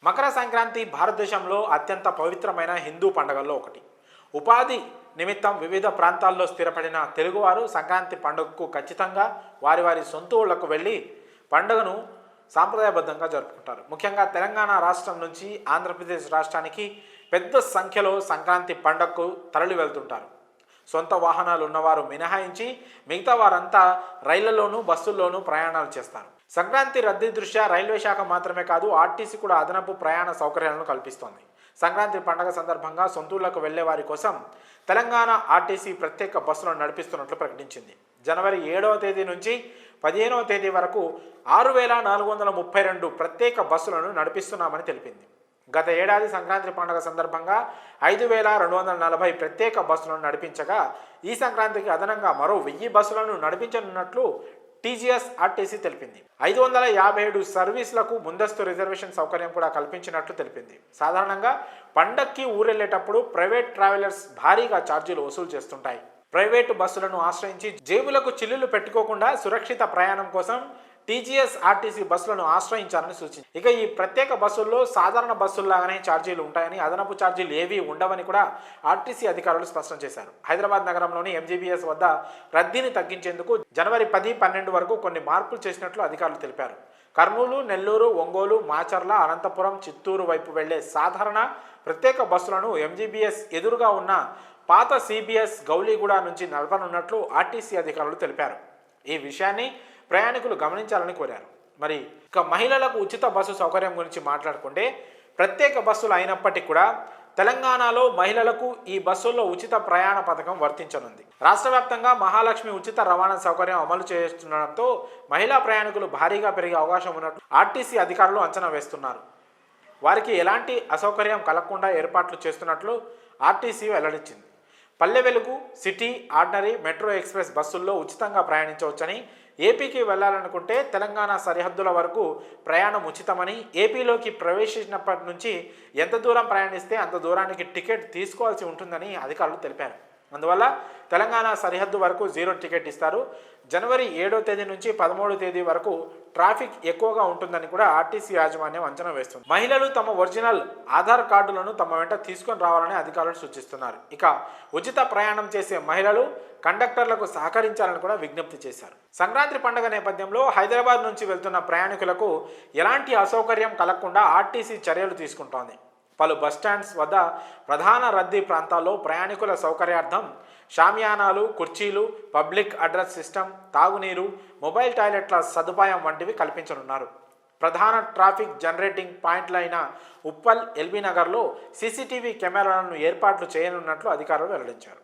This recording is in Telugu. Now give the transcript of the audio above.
మకర సంక్రాంతి భారతదేశంలో అత్యంత పవిత్రమైన హిందూ పండుగల్లో ఒకటి. ఉపాధి నిమిత్తం వివిధ ప్రాంతాల్లో స్థిరపడిన తెలుగువారు సంక్రాంతి పండుగకు ఖచ్చితంగా వారి వారి సొంత ఊళ్ళకు వెళ్ళి పండుగను సాంప్రదాయబద్ధంగా జరుపుకుంటారు. ముఖ్యంగా తెలంగాణ రాష్ట్రం నుంచి ఆంధ్రప్రదేశ్ రాష్ట్రానికి పెద్ద సంఖ్యలో సంక్రాంతి పండుగకు తరలి వెళ్తుంటారు. సొంత వాహనాలు ఉన్నవారు మినహాయించి మిగతా వారంతా రైళ్లలోనూ బస్సుల్లోనూ ప్రయాణాలు చేస్తారు. సంక్రాంతి రద్దీ దృష్ట్యా రైల్వే శాఖ మాత్రమే కాదు, ఆర్టీసీ కూడా అదనపు ప్రయాణ సౌకర్యాలను కల్పిస్తోంది. సంక్రాంతి పండుగ సందర్భంగా సొంతూళ్లకు వెళ్లే వారి కోసం తెలంగాణ ఆర్టీసీ ప్రత్యేక బస్సులను నడిపిస్తున్నట్లు ప్రకటించింది. జనవరి 7వ తేదీ నుంచి 15వ తేదీ వరకు 6432 ప్రత్యేక బస్సులను నడిపిస్తున్నామని తెలిపింది. గత ఏడాది సంక్రాంతి పండుగ సందర్భంగా 5240 ప్రత్యేక బస్సులను నడిపించగా ఈ సంక్రాంతికి అదనంగా మరో 1000 బస్సులను నడిపించనున్నట్లు టీజీఎస్ ఆర్టీసీ తెలిపింది. 557 సర్వీసులకు ముందస్తు రిజర్వేషన్ సౌకర్యం కూడా కల్పించినట్లు తెలిపింది. సాధారణంగా పండక్కి ఊరెళ్లేటప్పుడు ప్రైవేట్ ట్రావెలర్స్ భారీగా ఛార్జీలు వసూలు చేస్తుంటాయి. ప్రైవేటు బస్సులను ఆశ్రయించి జేబులకు చిల్లులు పెట్టుకోకుండా సురక్షిత ప్రయాణం కోసం టీజీఎస్ ఆర్టీసీ బస్సులను ఆశ్రయించాలని సూచించింది. ఇక ఈ ప్రత్యేక బస్సుల్లో సాధారణ బస్సుల్లాగానే ఛార్జీలు ఉంటాయని, అదనపు ఛార్జీలు ఏవీ ఉండవని కూడా ఆర్టీసీ అధికారులు స్పష్టం చేశారు. హైదరాబాద్ నగరంలోని ఎంజీబీఎస్ వద్ద రద్దీని తగ్గించేందుకు జనవరి 10, 12 వరకు కొన్ని మార్పులు చేసినట్లు అధికారులు తెలిపారు. కర్నూలు, నెల్లూరు, ఒంగోలు, మాచర్ల, అనంతపురం, చిత్తూరు వైపు వెళ్లే సాధారణ ప్రత్యేక బస్సులను ఎంజీబీఎస్ ఎదురుగా ఉన్న పాత సిబిఎస్ గౌలీగూడ నుంచి నడపనున్నట్లు ఆర్టీసీ అధికారులు తెలిపారు. ఈ విషయాన్ని ప్రయాణికులు గమనించాలని కోరారు. మరి ఇక మహిళలకు ఉచిత బస్సు సౌకర్యం గురించి మాట్లాడుకుంటే, ప్రత్యేక బస్సులు అయినప్పటికీ కూడా తెలంగాణలో మహిళలకు ఈ బస్సుల్లో ఉచిత ప్రయాణ పథకం వర్తించనుంది. రాష్ట్ర వ్యాప్తంగా మహాలక్ష్మి ఉచిత రవాణా సౌకర్యం అమలు చేస్తుండటంతో మహిళా ప్రయాణికులు భారీగా పెరిగే అవకాశం ఉన్నట్లు ఆర్టీసీ అధికారులు అంచనా వేస్తున్నారు. వారికి ఎలాంటి అసౌకర్యం కలగకుండా ఏర్పాట్లు చేస్తున్నట్లు ఆర్టీసీ వెల్లడించింది. Palle Velugu, city, ordinary, metro express బస్సుల్లో ఉచితంగా ప్రయాణించవచ్చని, ఏపీకి వెళ్లాలనుకుంటే తెలంగాణ సరిహద్దుల వరకు ప్రయాణం ఉచితమని, ఏపీలోకి ప్రవేశించినప్పటి నుంచి ఎంత దూరం ప్రయాణిస్తే అంత దూరానికి టికెట్ తీసుకోవాల్సి ఉంటుందని అధికారులు తెలిపారు. అందువల్ల తెలంగాణ సరిహద్దు వరకు 0 టికెట్ ఇస్తారు. జనవరి 7వ తేదీ నుంచి 13వ తేదీ వరకు ట్రాఫిక్ ఎక్కువగా ఉంటుందని కూడా ఆర్టీసీ యాజమాన్యం అంచనా వేస్తుంది. మహిళలు తమ ఒరిజినల్ ఆధార్ కార్డులను తమ వెంట తీసుకొని రావాలని అధికారులు సూచిస్తున్నారు. ఇక ఉచిత ప్రయాణం చేసే మహిళలు కండక్టర్లకు సహకరించాలని కూడా విజ్ఞప్తి చేశారు. సంక్రాంతి పండుగ నేపథ్యంలో హైదరాబాద్ నుంచి వెళ్తున్న ప్రయాణికులకు ఎలాంటి అసౌకర్యం కలగకుండా ఆర్టీసీ చర్యలు తీసుకుంటోంది. పలు బస్టాండ్స్ వద్ద ప్రధాన రద్దీ ప్రాంతాల్లో ప్రయాణికుల సౌకర్యార్థం షామియానాలు, కుర్చీలు, పబ్లిక్ అడ్రస్ సిస్టమ్, తాగునీరు, మొబైల్ టాయిలెట్ల సదుపాయం వంటివి కల్పించనున్నారు. ప్రధాన ట్రాఫిక్ జనరేటింగ్ పాయింట్లైన ఉప్పల్, ఎల్బీ నగర్లో సీసీటీవీ కెమెరాలను ఏర్పాట్లు చేయనున్నట్లు అధికారులు వెల్లడించారు.